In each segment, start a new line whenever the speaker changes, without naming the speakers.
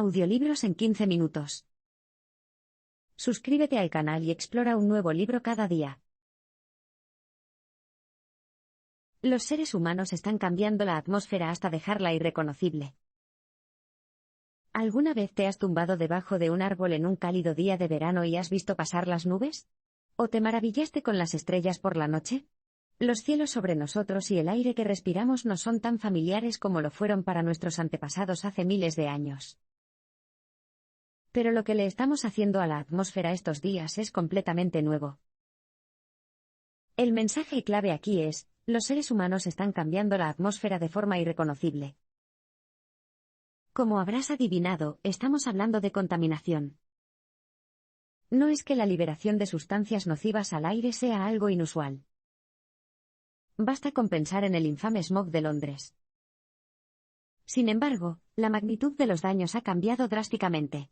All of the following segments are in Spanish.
Audiolibros en 15 minutos. Suscríbete al canal y explora un nuevo libro cada día. Los seres humanos están cambiando la atmósfera hasta dejarla irreconocible. ¿Alguna vez te has tumbado debajo de un árbol en un cálido día de verano y has visto pasar las nubes? ¿O te maravillaste con las estrellas por la noche? Los cielos sobre nosotros y el aire que respiramos no son tan familiares como lo fueron para nuestros antepasados hace miles de años. Pero lo que le estamos haciendo a la atmósfera estos días es completamente nuevo. El mensaje clave aquí es: los seres humanos están cambiando la atmósfera de forma irreconocible. Como habrás adivinado, estamos hablando de contaminación. No es que la liberación de sustancias nocivas al aire sea algo inusual. Basta con pensar en el infame smog de Londres. Sin embargo, la magnitud de los daños ha cambiado drásticamente.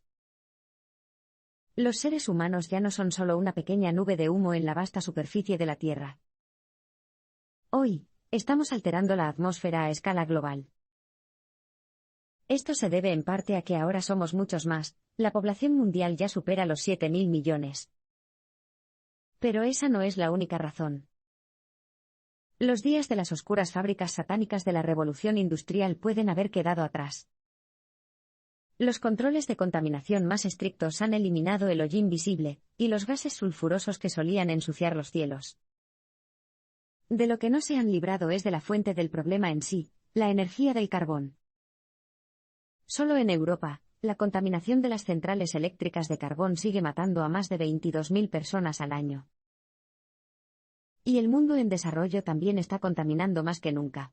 Los seres humanos ya no son solo una pequeña nube de humo en la vasta superficie de la Tierra. Hoy, estamos alterando la atmósfera a escala global. Esto se debe en parte a que ahora somos muchos más, la población mundial ya supera los 7.000 millones. Pero esa no es la única razón. Los días de las oscuras fábricas satánicas de la revolución industrial pueden haber quedado atrás. Los controles de contaminación más estrictos han eliminado el hollín visible, y los gases sulfurosos que solían ensuciar los cielos. De lo que no se han librado es de la fuente del problema en sí, la energía del carbón. Solo en Europa, la contaminación de las centrales eléctricas de carbón sigue matando a más de 22.000 personas al año. Y el mundo en desarrollo también está contaminando más que nunca.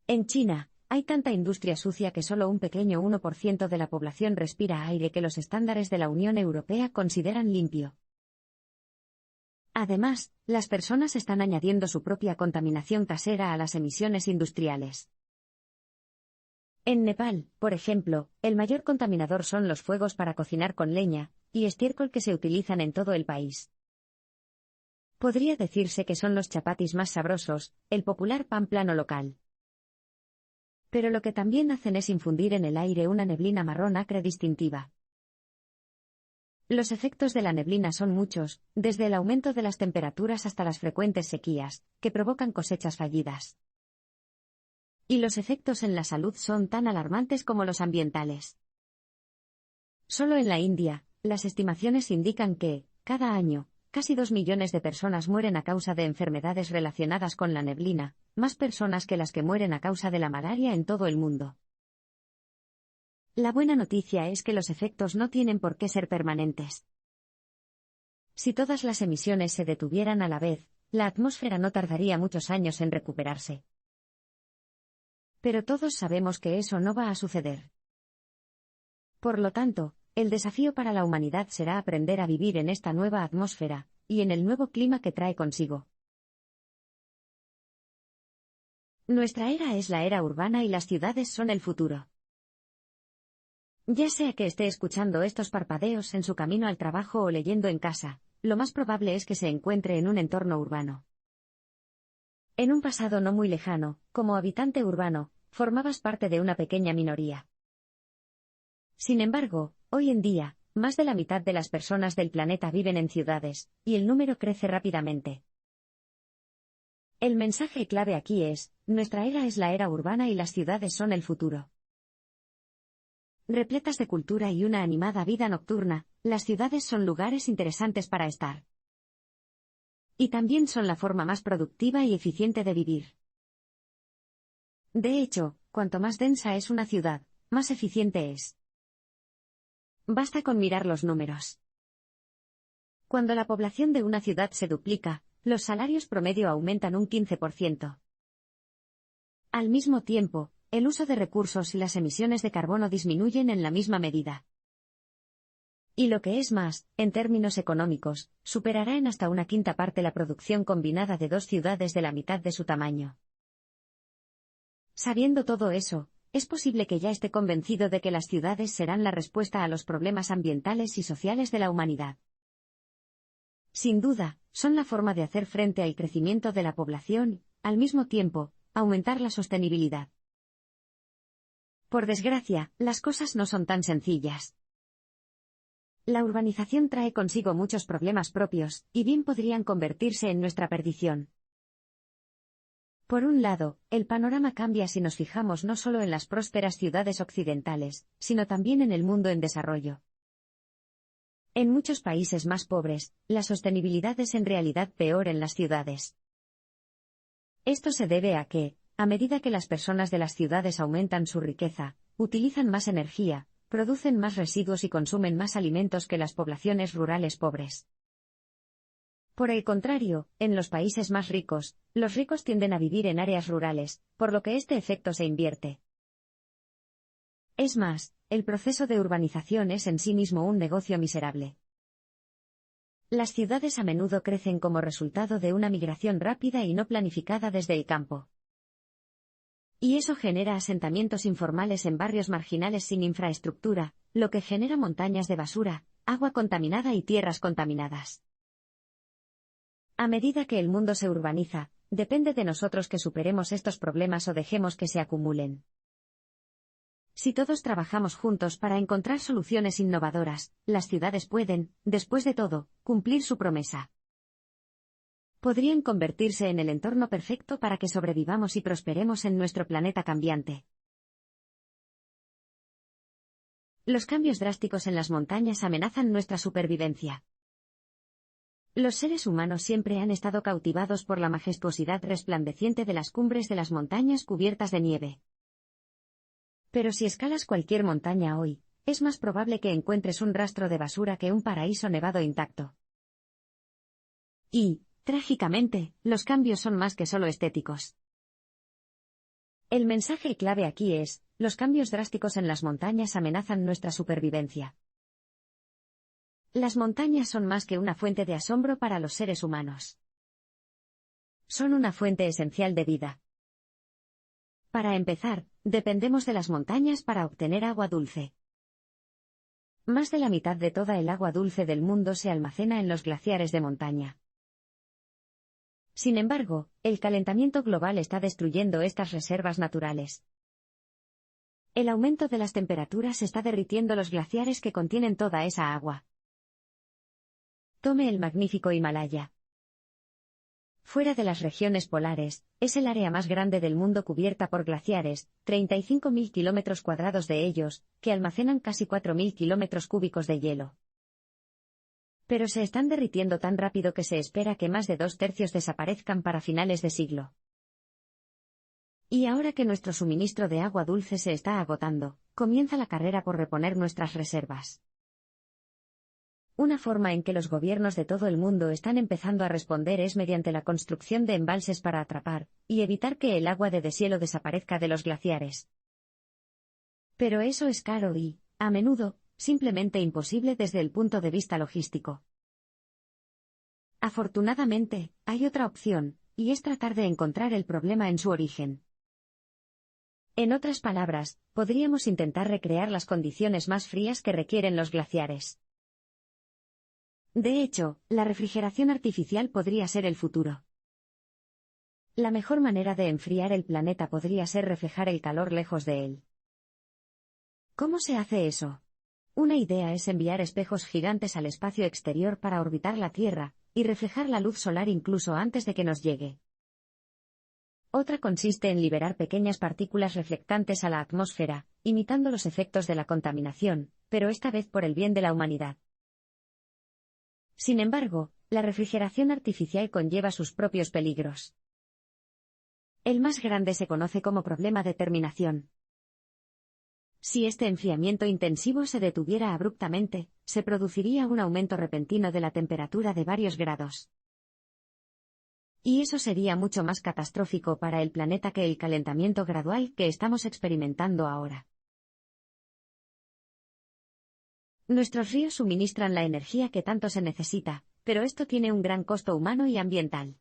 En China, hay tanta industria sucia que solo un pequeño 1% de la población respira aire que los estándares de la Unión Europea consideran limpio. Además, las personas están añadiendo su propia contaminación casera a las emisiones industriales. En Nepal, por ejemplo, el mayor contaminador son los fuegos para cocinar con leña y estiércol que se utilizan en todo el país. Podría decirse que son los chapatis más sabrosos, el popular pan plano local. Pero lo que también hacen es infundir en el aire una neblina marrón acre distintiva. Los efectos de la neblina son muchos, desde el aumento de las temperaturas hasta las frecuentes sequías, que provocan cosechas fallidas. Y los efectos en la salud son tan alarmantes como los ambientales. Solo en la India, las estimaciones indican que, cada año, casi 2 millones de personas mueren a causa de enfermedades relacionadas con la neblina, más personas que las que mueren a causa de la malaria en todo el mundo. La buena noticia es que los efectos no tienen por qué ser permanentes. Si todas las emisiones se detuvieran a la vez, la atmósfera no tardaría muchos años en recuperarse. Pero todos sabemos que eso no va a suceder. Por lo tanto, el desafío para la humanidad será aprender a vivir en esta nueva atmósfera, y en el nuevo clima que trae consigo. Nuestra era es la era urbana y las ciudades son el futuro. Ya sea que esté escuchando estos parpadeos en su camino al trabajo o leyendo en casa, lo más probable es que se encuentre en un entorno urbano. En un pasado no muy lejano, como habitante urbano, formabas parte de una pequeña minoría. Sin embargo, hoy en día, más de la mitad de las personas del planeta viven en ciudades, y el número crece rápidamente. El mensaje clave aquí es: nuestra era es la era urbana y las ciudades son el futuro. Repletas de cultura y una animada vida nocturna, las ciudades son lugares interesantes para estar. Y también son la forma más productiva y eficiente de vivir. De hecho, cuanto más densa es una ciudad, más eficiente es. Basta con mirar los números. Cuando la población de una ciudad se duplica, los salarios promedio aumentan un 15%. Al mismo tiempo, el uso de recursos y las emisiones de carbono disminuyen en la misma medida. Y lo que es más, en términos económicos, superará en hasta una quinta parte la producción combinada de dos ciudades de la mitad de su tamaño. Sabiendo todo eso, es posible que ya esté convencido de que las ciudades serán la respuesta a los problemas ambientales y sociales de la humanidad. Sin duda, son la forma de hacer frente al crecimiento de la población y, al mismo tiempo, aumentar la sostenibilidad. Por desgracia, las cosas no son tan sencillas. La urbanización trae consigo muchos problemas propios, y bien podrían convertirse en nuestra perdición. Por un lado, el panorama cambia si nos fijamos no solo en las prósperas ciudades occidentales, sino también en el mundo en desarrollo. En muchos países más pobres, la sostenibilidad es en realidad peor en las ciudades. Esto se debe a que, a medida que las personas de las ciudades aumentan su riqueza, utilizan más energía, producen más residuos y consumen más alimentos que las poblaciones rurales pobres. Por el contrario, en los países más ricos, los ricos tienden a vivir en áreas rurales, por lo que este efecto se invierte. Es más, el proceso de urbanización es en sí mismo un negocio miserable. Las ciudades a menudo crecen como resultado de una migración rápida y no planificada desde el campo. Y eso genera asentamientos informales en barrios marginales sin infraestructura, lo que genera montañas de basura, agua contaminada y tierras contaminadas. A medida que el mundo se urbaniza, depende de nosotros que superemos estos problemas o dejemos que se acumulen. Si todos trabajamos juntos para encontrar soluciones innovadoras, las ciudades pueden, después de todo, cumplir su promesa. Podrían convertirse en el entorno perfecto para que sobrevivamos y prosperemos en nuestro planeta cambiante. Los cambios drásticos en las montañas amenazan nuestra supervivencia. Los seres humanos siempre han estado cautivados por la majestuosidad resplandeciente de las cumbres de las montañas cubiertas de nieve. Pero si escalas cualquier montaña hoy, es más probable que encuentres un rastro de basura que un paraíso nevado intacto. Y, trágicamente, los cambios son más que solo estéticos. El mensaje clave aquí es, los cambios drásticos en las montañas amenazan nuestra supervivencia. Las montañas son más que una fuente de asombro para los seres humanos. Son una fuente esencial de vida. Para empezar, dependemos de las montañas para obtener agua dulce. Más de la mitad de toda el agua dulce del mundo se almacena en los glaciares de montaña. Sin embargo, el calentamiento global está destruyendo estas reservas naturales. El aumento de las temperaturas está derritiendo los glaciares que contienen toda esa agua. Tome el magnífico Himalaya. Fuera de las regiones polares, es el área más grande del mundo cubierta por glaciares, 35.000 kilómetros cuadrados de ellos, que almacenan casi 4.000 kilómetros cúbicos de hielo. Pero se están derritiendo tan rápido que se espera que más de 2/3 desaparezcan para finales de siglo. Y ahora que nuestro suministro de agua dulce se está agotando, comienza la carrera por reponer nuestras reservas. Una forma en que los gobiernos de todo el mundo están empezando a responder es mediante la construcción de embalses para atrapar y evitar que el agua de deshielo desaparezca de los glaciares. Pero eso es caro y, a menudo, simplemente imposible desde el punto de vista logístico. Afortunadamente, hay otra opción, y es tratar de encontrar el problema en su origen. En otras palabras, podríamos intentar recrear las condiciones más frías que requieren los glaciares. De hecho, la refrigeración artificial podría ser el futuro. La mejor manera de enfriar el planeta podría ser reflejar el calor lejos de él. ¿Cómo se hace eso? Una idea es enviar espejos gigantes al espacio exterior para orbitar la Tierra y reflejar la luz solar incluso antes de que nos llegue. Otra consiste en liberar pequeñas partículas reflectantes a la atmósfera, imitando los efectos de la contaminación, pero esta vez por el bien de la humanidad. Sin embargo, la refrigeración artificial conlleva sus propios peligros. El más grande se conoce como problema de terminación. Si este enfriamiento intensivo se detuviera abruptamente, se produciría un aumento repentino de la temperatura de varios grados. Y eso sería mucho más catastrófico para el planeta que el calentamiento gradual que estamos experimentando ahora. Nuestros ríos suministran la energía que tanto se necesita, pero esto tiene un gran costo humano y ambiental.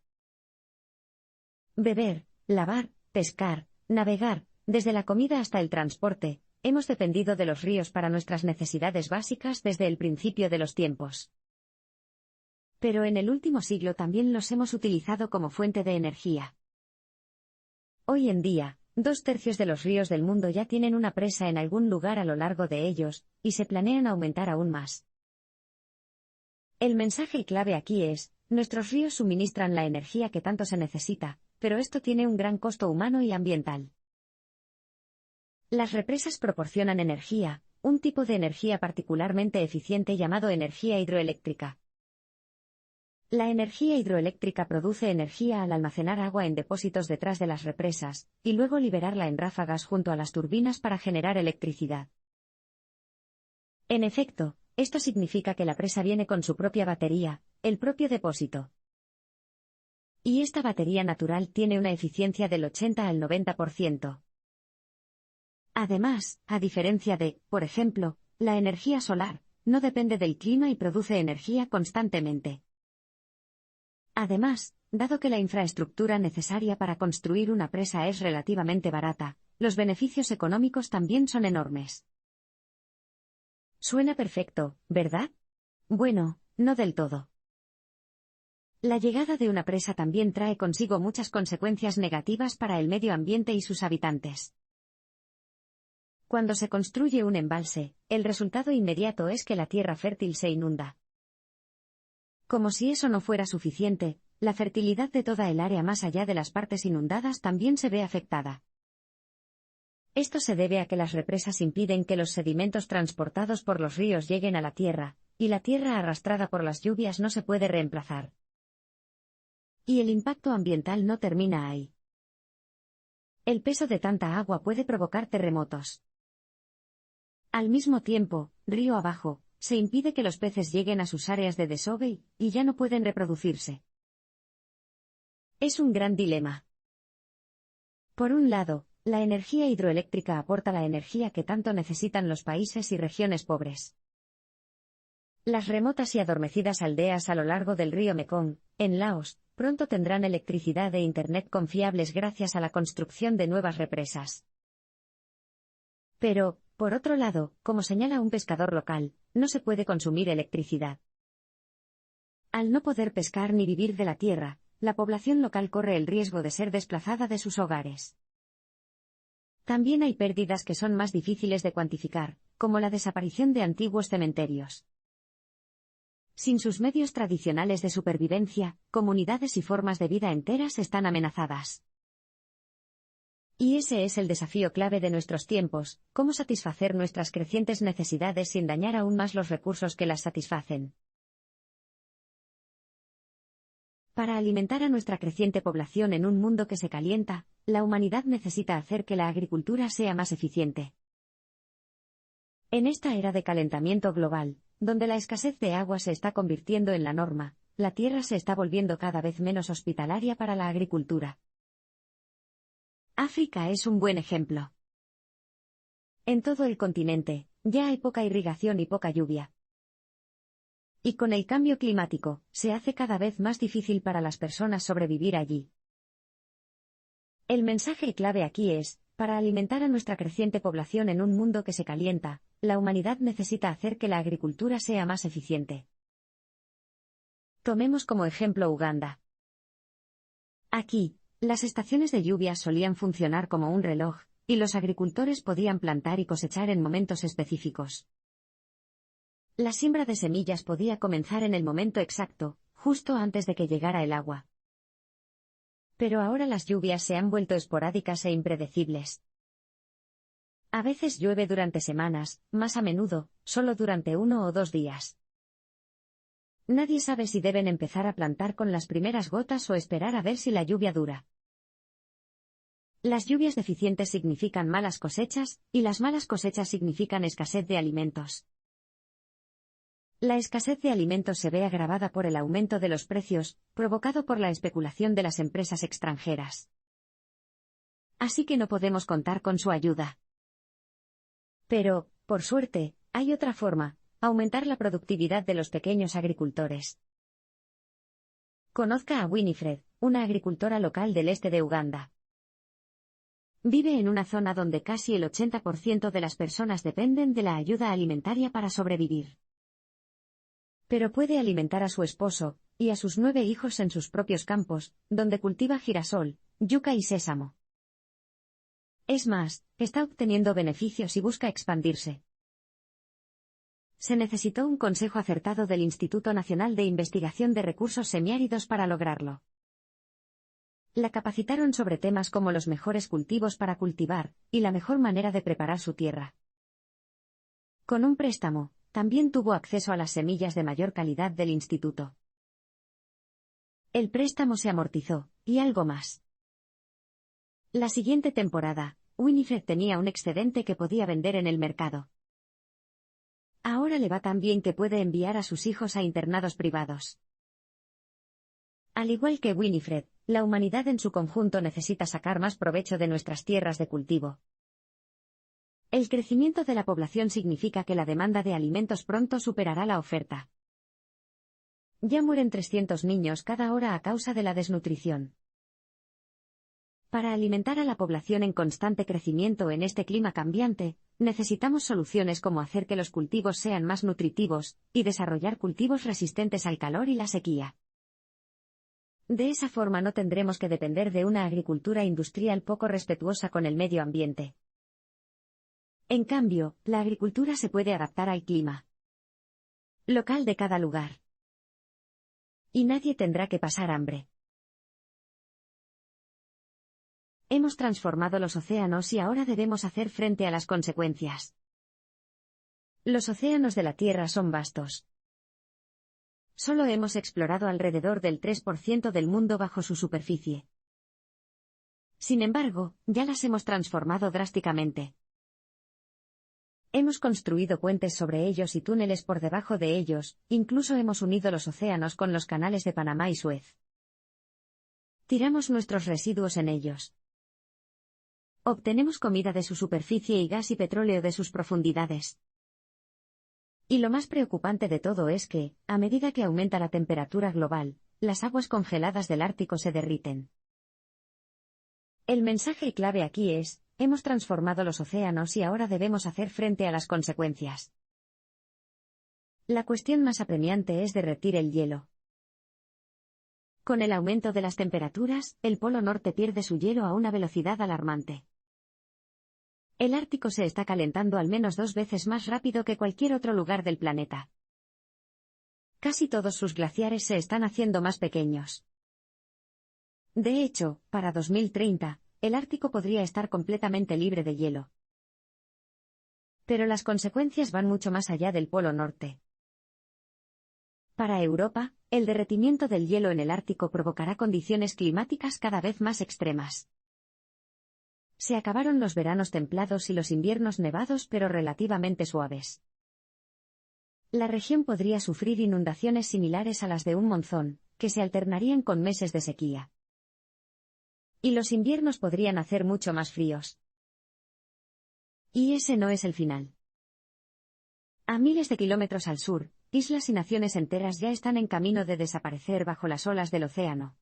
Beber, lavar, pescar, navegar, desde la comida hasta el transporte, hemos dependido de los ríos para nuestras necesidades básicas desde el principio de los tiempos. Pero en el último siglo también los hemos utilizado como fuente de energía. Hoy en día, 2/3 de los ríos del mundo ya tienen una presa en algún lugar a lo largo de ellos, y se planean aumentar aún más. El mensaje clave aquí es: nuestros ríos suministran la energía que tanto se necesita, pero esto tiene un gran costo humano y ambiental. Las represas proporcionan energía, un tipo de energía particularmente eficiente llamado energía hidroeléctrica. La energía hidroeléctrica produce energía al almacenar agua en depósitos detrás de las represas, y luego liberarla en ráfagas junto a las turbinas para generar electricidad. En efecto, esto significa que la presa viene con su propia batería, el propio depósito. Y esta batería natural tiene una eficiencia del 80 al 90%. Además, a diferencia de, por ejemplo, la energía solar, no depende del clima y produce energía constantemente. Además, dado que la infraestructura necesaria para construir una presa es relativamente barata, los beneficios económicos también son enormes. Suena perfecto, ¿verdad? Bueno, no del todo. La llegada de una presa también trae consigo muchas consecuencias negativas para el medio ambiente y sus habitantes. Cuando se construye un embalse, el resultado inmediato es que la tierra fértil se inunda. Como si eso no fuera suficiente, la fertilidad de toda el área más allá de las partes inundadas también se ve afectada. Esto se debe a que las represas impiden que los sedimentos transportados por los ríos lleguen a la tierra, y la tierra arrastrada por las lluvias no se puede reemplazar. Y el impacto ambiental no termina ahí. El peso de tanta agua puede provocar terremotos. Al mismo tiempo, río abajo, se impide que los peces lleguen a sus áreas de desove y ya no pueden reproducirse. Es un gran dilema. Por un lado, la energía hidroeléctrica aporta la energía que tanto necesitan los países y regiones pobres. Las remotas y adormecidas aldeas a lo largo del río Mekong, en Laos, pronto tendrán electricidad e internet confiables gracias a la construcción de nuevas represas. Pero, por otro lado, como señala un pescador local, no se puede consumir electricidad. Al no poder pescar ni vivir de la tierra, la población local corre el riesgo de ser desplazada de sus hogares. También hay pérdidas que son más difíciles de cuantificar, como la desaparición de antiguos cementerios. Sin sus medios tradicionales de supervivencia, comunidades y formas de vida enteras están amenazadas. Y ese es el desafío clave de nuestros tiempos: cómo satisfacer nuestras crecientes necesidades sin dañar aún más los recursos que las satisfacen. Para alimentar a nuestra creciente población en un mundo que se calienta, la humanidad necesita hacer que la agricultura sea más eficiente. En esta era de calentamiento global, donde la escasez de agua se está convirtiendo en la norma, la tierra se está volviendo cada vez menos hospitalaria para la agricultura. África es un buen ejemplo. En todo el continente, ya hay poca irrigación y poca lluvia. Y con el cambio climático, se hace cada vez más difícil para las personas sobrevivir allí. El mensaje clave aquí es: para alimentar a nuestra creciente población en un mundo que se calienta, la humanidad necesita hacer que la agricultura sea más eficiente. Tomemos como ejemplo Uganda. Aquí, las estaciones de lluvia solían funcionar como un reloj, y los agricultores podían plantar y cosechar en momentos específicos. La siembra de semillas podía comenzar en el momento exacto, justo antes de que llegara el agua. Pero ahora las lluvias se han vuelto esporádicas e impredecibles. A veces llueve durante semanas, más a menudo, solo durante 1 o 2 días. Nadie sabe si deben empezar a plantar con las primeras gotas o esperar a ver si la lluvia dura. Las lluvias deficientes significan malas cosechas, y las malas cosechas significan escasez de alimentos. La escasez de alimentos se ve agravada por el aumento de los precios, provocado por la especulación de las empresas extranjeras. Así que no podemos contar con su ayuda. Pero, por suerte, hay otra forma: aumentar la productividad de los pequeños agricultores. Conozca a Winifred, una agricultora local del este de Uganda. Vive en una zona donde casi el 80% de las personas dependen de la ayuda alimentaria para sobrevivir. Pero puede alimentar a su esposo y a sus 9 hijos en sus propios campos, donde cultiva girasol, yuca y sésamo. Es más, está obteniendo beneficios y busca expandirse. Se necesitó un consejo acertado del Instituto Nacional de Investigación de Recursos Semiáridos para lograrlo. La capacitaron sobre temas como los mejores cultivos para cultivar, y la mejor manera de preparar su tierra. Con un préstamo, también tuvo acceso a las semillas de mayor calidad del instituto. El préstamo se amortizó, y algo más. La siguiente temporada, Winifred tenía un excedente que podía vender en el mercado. Ahora le va tan bien que puede enviar a sus hijos a internados privados. Al igual que Winifred, la humanidad en su conjunto necesita sacar más provecho de nuestras tierras de cultivo. El crecimiento de la población significa que la demanda de alimentos pronto superará la oferta. Ya mueren 300 niños cada hora a causa de la desnutrición. Para alimentar a la población en constante crecimiento en este clima cambiante, necesitamos soluciones como hacer que los cultivos sean más nutritivos, y desarrollar cultivos resistentes al calor y la sequía. De esa forma no tendremos que depender de una agricultura industrial poco respetuosa con el medio ambiente. En cambio, la agricultura se puede adaptar al clima local de cada lugar. Y nadie tendrá que pasar hambre. Hemos transformado los océanos y ahora debemos hacer frente a las consecuencias. Los océanos de la Tierra son vastos. Solo hemos explorado alrededor del 3% del mundo bajo su superficie. Sin embargo, ya las hemos transformado drásticamente. Hemos construido puentes sobre ellos y túneles por debajo de ellos, incluso hemos unido los océanos con los canales de Panamá y Suez. Tiramos nuestros residuos en ellos. Obtenemos comida de su superficie y gas y petróleo de sus profundidades. Y lo más preocupante de todo es que, a medida que aumenta la temperatura global, las aguas congeladas del Ártico se derriten. El mensaje clave aquí es: hemos transformado los océanos y ahora debemos hacer frente a las consecuencias. La cuestión más apremiante es derretir el hielo. Con el aumento de las temperaturas, el Polo Norte pierde su hielo a una velocidad alarmante. El Ártico se está calentando al menos 2 veces más rápido que cualquier otro lugar del planeta. Casi todos sus glaciares se están haciendo más pequeños. De hecho, para 2030, el Ártico podría estar completamente libre de hielo. Pero las consecuencias van mucho más allá del Polo Norte. Para Europa, el derretimiento del hielo en el Ártico provocará condiciones climáticas cada vez más extremas. Se acabaron los veranos templados y los inviernos nevados pero relativamente suaves. La región podría sufrir inundaciones similares a las de un monzón, que se alternarían con meses de sequía. Y los inviernos podrían hacer mucho más fríos. Y ese no es el final. A miles de kilómetros al sur, islas y naciones enteras ya están en camino de desaparecer bajo las olas del océano.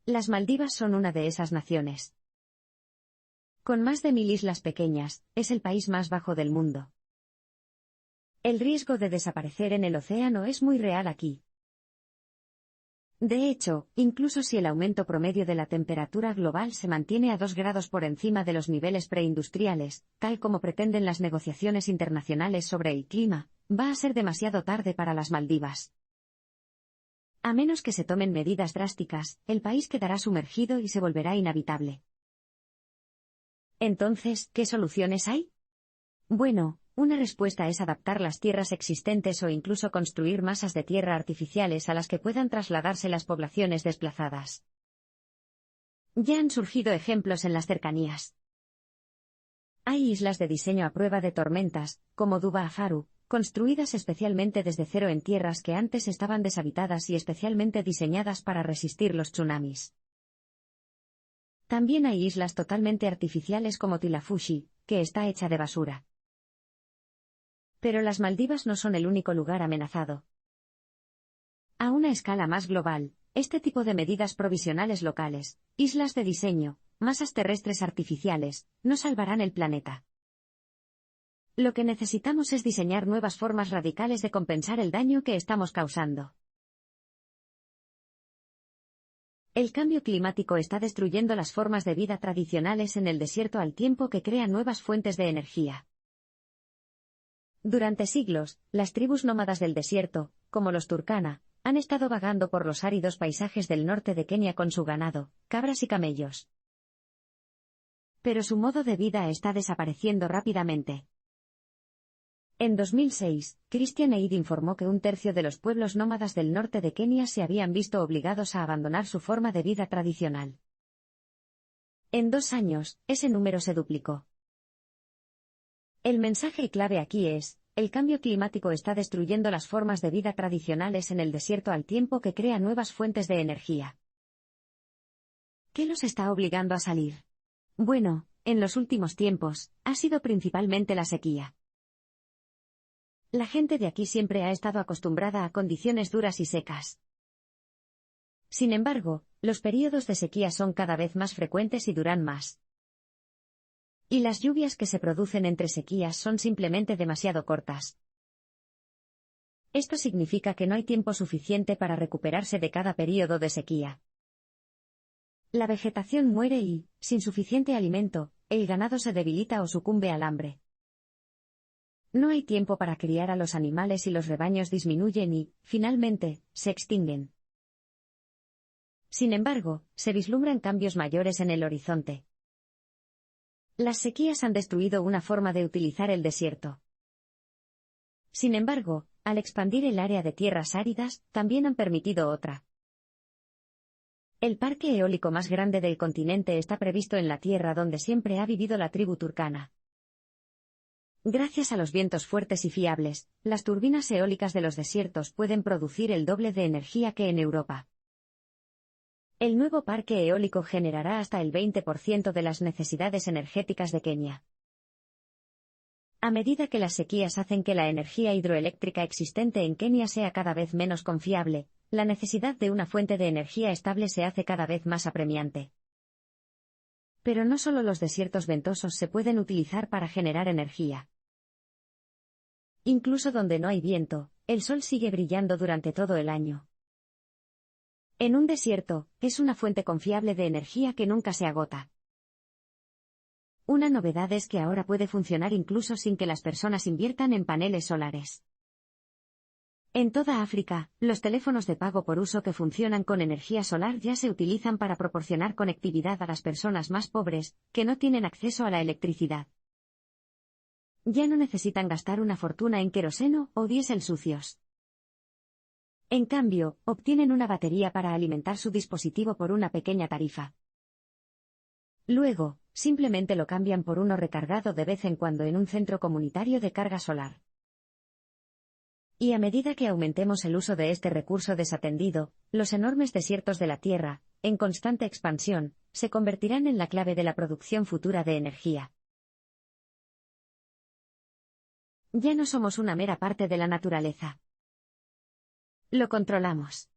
Las Maldivas son una de esas naciones. Con más de 1000 islas pequeñas, es el país más bajo del mundo. El riesgo de desaparecer en el océano es muy real aquí. De hecho, incluso si el aumento promedio de la temperatura global se mantiene a 2 grados por encima de los niveles preindustriales, tal como pretenden las negociaciones internacionales sobre el clima, va a ser demasiado tarde para las Maldivas. A menos que se tomen medidas drásticas, el país quedará sumergido y se volverá inhabitable. Entonces, ¿qué soluciones hay? Bueno, una respuesta es adaptar las tierras existentes o incluso construir masas de tierra artificiales a las que puedan trasladarse las poblaciones desplazadas. Ya han surgido ejemplos en las cercanías. Hay islas de diseño a prueba de tormentas, como Duba Afaru, construidas especialmente desde cero en tierras que antes estaban deshabitadas y especialmente diseñadas para resistir los tsunamis. También hay islas totalmente artificiales como Tilafushi, que está hecha de basura. Pero las Maldivas no son el único lugar amenazado. A una escala más global, este tipo de medidas provisionales locales, islas de diseño, masas terrestres artificiales, no salvarán el planeta. Lo que necesitamos es diseñar nuevas formas radicales de compensar el daño que estamos causando. El cambio climático está destruyendo las formas de vida tradicionales en el desierto al tiempo que crea nuevas fuentes de energía. Durante siglos, las tribus nómadas del desierto, como los Turkana, han estado vagando por los áridos paisajes del norte de Kenia con su ganado, cabras y camellos. Pero su modo de vida está desapareciendo rápidamente. En 2006, Christian Aid informó que un tercio de los pueblos nómadas del norte de Kenia se habían visto obligados a abandonar su forma de vida tradicional. En 2 años, ese número se duplicó. El mensaje clave aquí es: el cambio climático está destruyendo las formas de vida tradicionales en el desierto al tiempo que crea nuevas fuentes de energía. ¿Qué los está obligando a salir? Bueno, en los últimos tiempos, ha sido principalmente la sequía. La gente de aquí siempre ha estado acostumbrada a condiciones duras y secas. Sin embargo, los períodos de sequía son cada vez más frecuentes y duran más. Y las lluvias que se producen entre sequías son simplemente demasiado cortas. Esto significa que no hay tiempo suficiente para recuperarse de cada período de sequía. La vegetación muere y, sin suficiente alimento, el ganado se debilita o sucumbe al hambre. No hay tiempo para criar a los animales y los rebaños disminuyen y, finalmente, se extinguen. Sin embargo, se vislumbran cambios mayores en el horizonte. Las sequías han destruido una forma de utilizar el desierto. Sin embargo, al expandir el área de tierras áridas, también han permitido otra. El parque eólico más grande del continente está previsto en la tierra donde siempre ha vivido la tribu turcana. Gracias a los vientos fuertes y fiables, las turbinas eólicas de los desiertos pueden producir el doble de energía que en Europa. El nuevo parque eólico generará hasta el 20% de las necesidades energéticas de Kenia. A medida que las sequías hacen que la energía hidroeléctrica existente en Kenia sea cada vez menos confiable, la necesidad de una fuente de energía estable se hace cada vez más apremiante. Pero no solo los desiertos ventosos se pueden utilizar para generar energía. Incluso donde no hay viento, el sol sigue brillando durante todo el año. En un desierto, es una fuente confiable de energía que nunca se agota. Una novedad es que ahora puede funcionar incluso sin que las personas inviertan en paneles solares. En toda África, los teléfonos de pago por uso que funcionan con energía solar ya se utilizan para proporcionar conectividad a las personas más pobres, que no tienen acceso a la electricidad. Ya no necesitan gastar una fortuna en queroseno o diésel sucios. En cambio, obtienen una batería para alimentar su dispositivo por una pequeña tarifa. Luego, simplemente lo cambian por uno recargado de vez en cuando en un centro comunitario de carga solar. Y a medida que aumentemos el uso de este recurso desatendido, los enormes desiertos de la Tierra, en constante expansión, se convertirán en la clave de la producción futura de energía. Ya no somos una mera parte de la naturaleza. Lo controlamos.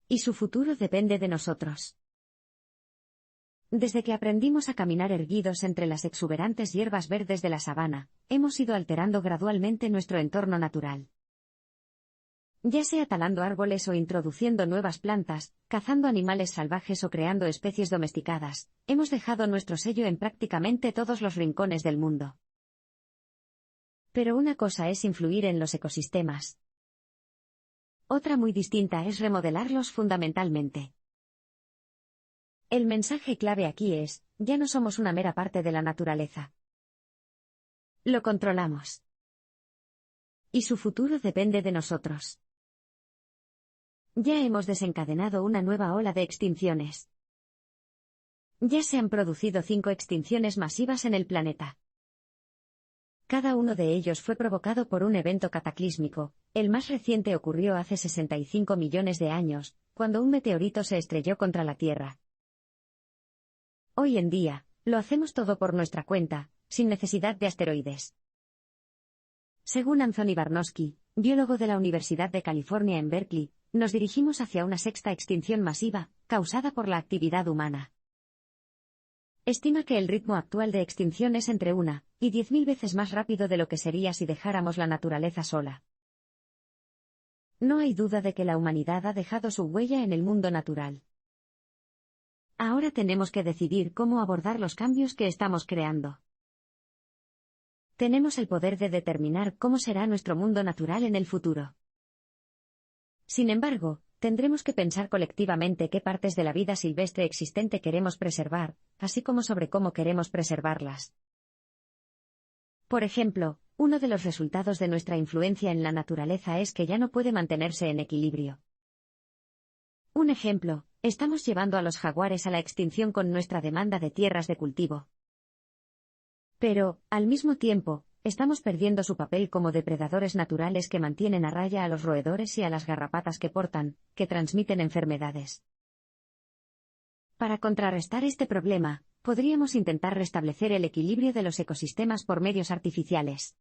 Y su futuro depende de nosotros. Desde que aprendimos a caminar erguidos entre las exuberantes hierbas verdes de la sabana, hemos ido alterando gradualmente nuestro entorno natural. Ya sea talando árboles o introduciendo nuevas plantas, cazando animales salvajes o creando especies domesticadas, hemos dejado nuestro sello en prácticamente todos los rincones del mundo. Pero una cosa es influir en los ecosistemas. Otra muy distinta es remodelarlos fundamentalmente. El mensaje clave aquí es: ya no somos una mera parte de la naturaleza. Lo controlamos. Y su futuro depende de nosotros. Ya hemos desencadenado una nueva ola de extinciones. Ya se han producido 5 extinciones masivas en el planeta. Cada uno de ellos fue provocado por un evento cataclísmico. El más reciente ocurrió hace 65 millones de años, cuando un meteorito se estrelló contra la Tierra. Hoy en día, lo hacemos todo por nuestra cuenta, sin necesidad de asteroides. Según Anthony Barnosky, biólogo de la Universidad de California en Berkeley, nos dirigimos hacia una 6ª extinción masiva, causada por la actividad humana. Estima que el ritmo actual de extinción es entre 1 y 10.000 veces más rápido de lo que sería si dejáramos la naturaleza sola. No hay duda de que la humanidad ha dejado su huella en el mundo natural. Ahora tenemos que decidir cómo abordar los cambios que estamos creando. Tenemos el poder de determinar cómo será nuestro mundo natural en el futuro. Sin embargo, tendremos que pensar colectivamente qué partes de la vida silvestre existente queremos preservar, así como sobre cómo queremos preservarlas. Por ejemplo, uno de los resultados de nuestra influencia en la naturaleza es que ya no puede mantenerse en equilibrio. Un ejemplo, estamos llevando a los jaguares a la extinción con nuestra demanda de tierras de cultivo. Pero, al mismo tiempo, estamos perdiendo su papel como depredadores naturales que mantienen a raya a los roedores y a las garrapatas que portan, que transmiten enfermedades. Para contrarrestar este problema, podríamos intentar restablecer el equilibrio de los ecosistemas por medios artificiales.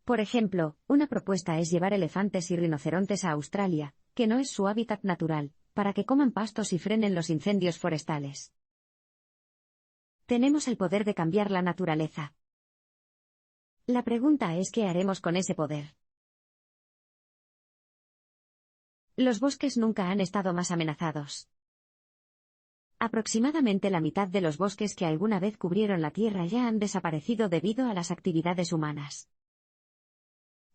Por ejemplo, una propuesta es llevar elefantes y rinocerontes a Australia, que no es su hábitat natural, para que coman pastos y frenen los incendios forestales. Tenemos el poder de cambiar la naturaleza. La pregunta es ¿qué haremos con ese poder? Los bosques nunca han estado más amenazados. Aproximadamente la mitad de los bosques que alguna vez cubrieron la Tierra ya han desaparecido debido a las actividades humanas.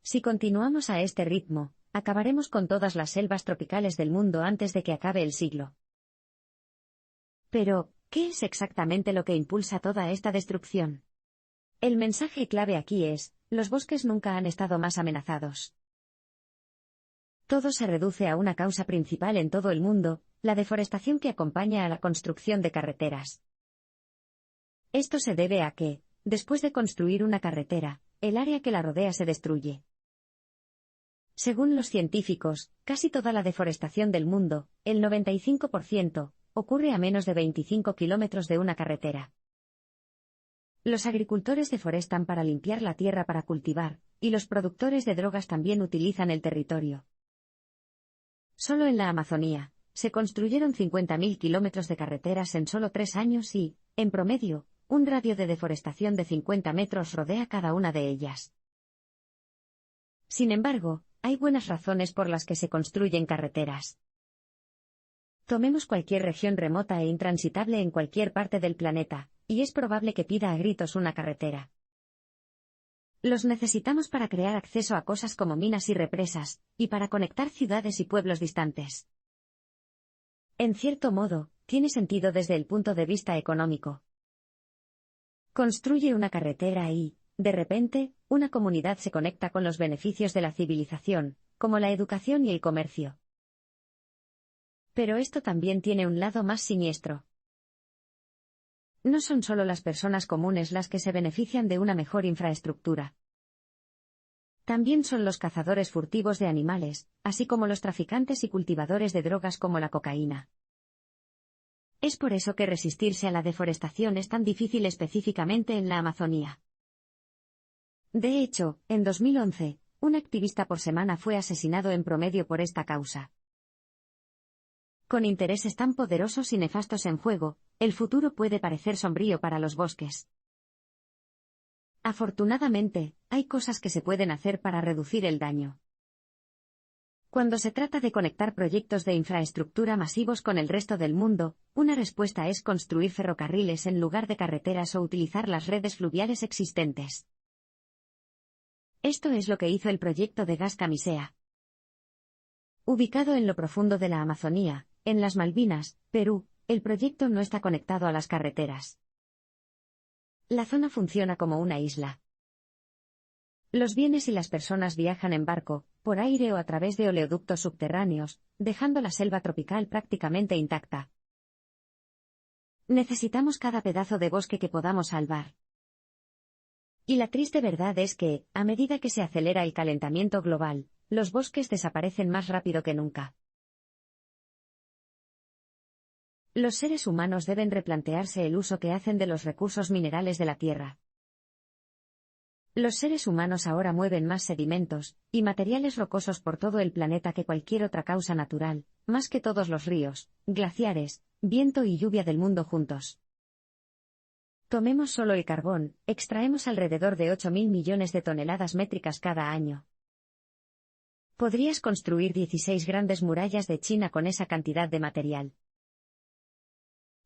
Si continuamos a este ritmo, acabaremos con todas las selvas tropicales del mundo antes de que acabe el siglo. Pero, ¿qué es exactamente lo que impulsa toda esta destrucción? El mensaje clave aquí es, los bosques nunca han estado más amenazados. Todo se reduce a una causa principal en todo el mundo, la deforestación que acompaña a la construcción de carreteras. Esto se debe a que, después de construir una carretera, el área que la rodea se destruye. Según los científicos, casi toda la deforestación del mundo, el 95%, ocurre a menos de 25 kilómetros de una carretera. Los agricultores deforestan para limpiar la tierra para cultivar, y los productores de drogas también utilizan el territorio. Solo en la Amazonía, se construyeron 50.000 kilómetros de carreteras en solo 3 años y, en promedio, un radio de deforestación de 50 metros rodea cada una de ellas. Sin embargo, hay buenas razones por las que se construyen carreteras. Tomemos cualquier región remota e intransitable en cualquier parte del planeta, y es probable que pida a gritos una carretera. Los necesitamos para crear acceso a cosas como minas y represas, y para conectar ciudades y pueblos distantes. En cierto modo, tiene sentido desde el punto de vista económico. Construye una carretera y, de repente, una comunidad se conecta con los beneficios de la civilización, como la educación y el comercio. Pero esto también tiene un lado más siniestro. No son solo las personas comunes las que se benefician de una mejor infraestructura. También son los cazadores furtivos de animales, así como los traficantes y cultivadores de drogas como la cocaína. Es por eso que resistirse a la deforestación es tan difícil específicamente en la Amazonía. De hecho, en 2011, un activista por semana fue asesinado en promedio por esta causa. Con intereses tan poderosos y nefastos en juego, el futuro puede parecer sombrío para los bosques. Afortunadamente, hay cosas que se pueden hacer para reducir el daño. Cuando se trata de conectar proyectos de infraestructura masivos con el resto del mundo, una respuesta es construir ferrocarriles en lugar de carreteras o utilizar las redes fluviales existentes. Esto es lo que hizo el proyecto de gas Camisea. Ubicado en lo profundo de la Amazonía, en las Malvinas, Perú, el proyecto no está conectado a las carreteras. La zona funciona como una isla. Los bienes y las personas viajan en barco, por aire o a través de oleoductos subterráneos, dejando la selva tropical prácticamente intacta. Necesitamos cada pedazo de bosque que podamos salvar. Y la triste verdad es que, a medida que se acelera el calentamiento global, los bosques desaparecen más rápido que nunca. Los seres humanos deben replantearse el uso que hacen de los recursos minerales de la Tierra. Los seres humanos ahora mueven más sedimentos y materiales rocosos por todo el planeta que cualquier otra causa natural, más que todos los ríos, glaciares, viento y lluvia del mundo juntos. Tomemos solo el carbón, extraemos alrededor de 8.000 millones de toneladas métricas cada año. Podrías construir 16 grandes murallas de China con esa cantidad de material.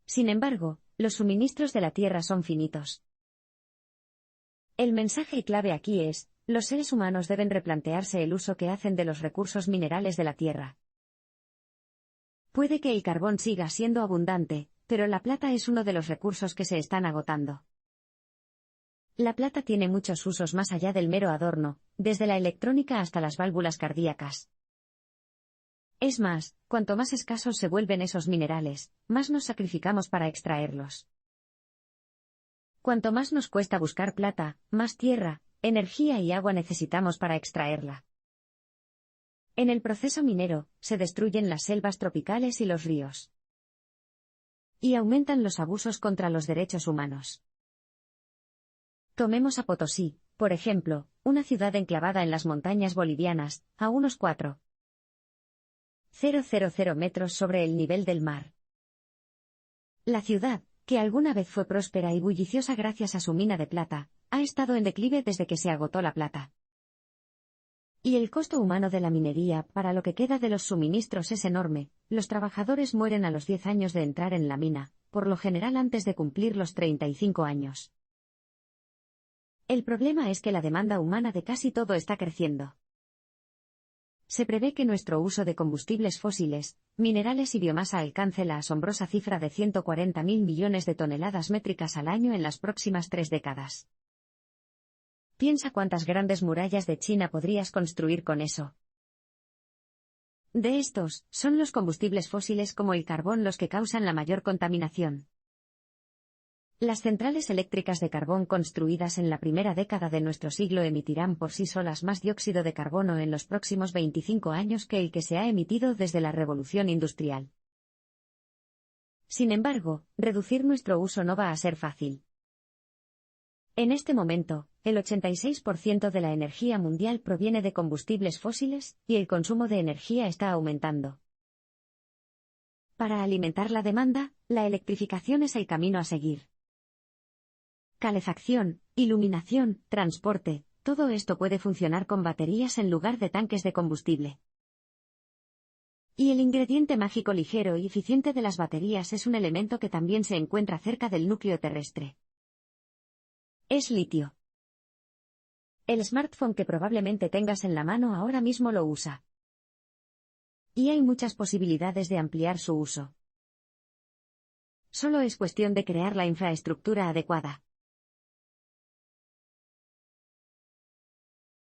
Sin embargo, los suministros de la Tierra son finitos. El mensaje clave aquí es, los seres humanos deben replantearse el uso que hacen de los recursos minerales de la Tierra. Puede que el carbón siga siendo abundante, pero la plata es uno de los recursos que se están agotando. La plata tiene muchos usos más allá del mero adorno, desde la electrónica hasta las válvulas cardíacas. Es más, cuanto más escasos se vuelven esos minerales, más nos sacrificamos para extraerlos. Cuanto más nos cuesta buscar plata, más tierra, energía y agua necesitamos para extraerla. En el proceso minero, se destruyen las selvas tropicales y los ríos. Y aumentan los abusos contra los derechos humanos. Tomemos a Potosí, por ejemplo, una ciudad enclavada en las montañas bolivianas, a unos 4,000 metros sobre el nivel del mar. La ciudad, que alguna vez fue próspera y bulliciosa gracias a su mina de plata, ha estado en declive desde que se agotó la plata. Y el costo humano de la minería para lo que queda de los suministros es enorme, los trabajadores mueren a los 10 años de entrar en la mina, por lo general antes de cumplir los 35 años. El problema es que la demanda humana de casi todo está creciendo. Se prevé que nuestro uso de combustibles fósiles, minerales y biomasa alcance la asombrosa cifra de 140.000 millones de toneladas métricas al año en las próximas 3 décadas. Piensa cuántas grandes murallas de China podrías construir con eso. De estos, son los combustibles fósiles como el carbón los que causan la mayor contaminación. Las centrales eléctricas de carbón construidas en la primera década de nuestro siglo emitirán por sí solas más dióxido de carbono en los próximos 25 años que el que se ha emitido desde la revolución industrial. Sin embargo, reducir nuestro uso no va a ser fácil. En este momento, el 86% de la energía mundial proviene de combustibles fósiles, y el consumo de energía está aumentando. Para alimentar la demanda, la electrificación es el camino a seguir. Calefacción, iluminación, transporte, todo esto puede funcionar con baterías en lugar de tanques de combustible. Y el ingrediente mágico ligero y eficiente de las baterías es un elemento que también se encuentra cerca del núcleo terrestre. Es litio. El smartphone que probablemente tengas en la mano ahora mismo lo usa. Y hay muchas posibilidades de ampliar su uso. Solo es cuestión de crear la infraestructura adecuada.